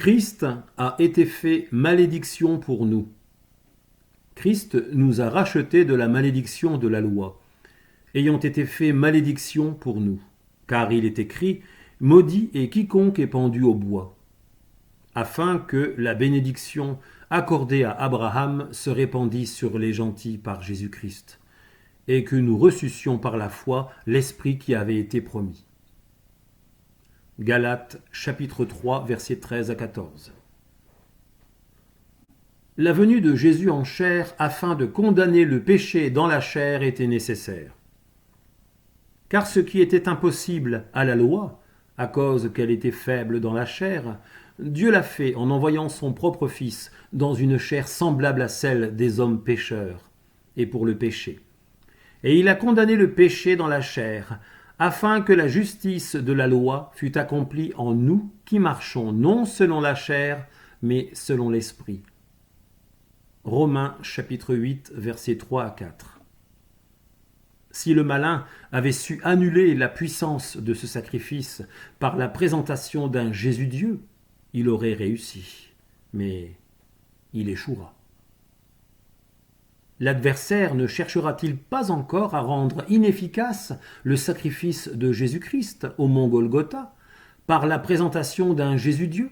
Christ a été fait malédiction pour nous. Christ nous a rachetés de la malédiction de la loi, ayant été fait malédiction pour nous. Car il est écrit, « Maudit est quiconque est pendu au bois », afin que la bénédiction accordée à Abraham se répandisse sur les gentils par Jésus-Christ, et que nous reçussions par la foi l'Esprit qui avait été promis. Galates chapitre 3 versets 13 à 14. La venue de Jésus en chair afin de condamner le péché dans la chair était nécessaire. Car ce qui était impossible à la loi, à cause qu'elle était faible dans la chair, Dieu l'a fait en envoyant son propre Fils dans une chair semblable à celle des hommes pécheurs, et pour le péché. Et il a condamné le péché dans la chair, afin que la justice de la loi fût accomplie en nous qui marchons non selon la chair, mais selon l'Esprit. Romains chapitre 8, versets 3 à 4. Si le malin avait su annuler la puissance de ce sacrifice par la présentation d'un Jésus-Dieu, il aurait réussi, mais il échouera. L'adversaire ne cherchera-t-il pas encore à rendre inefficace le sacrifice de Jésus-Christ au mont Golgotha par la présentation d'un Jésus-Dieu?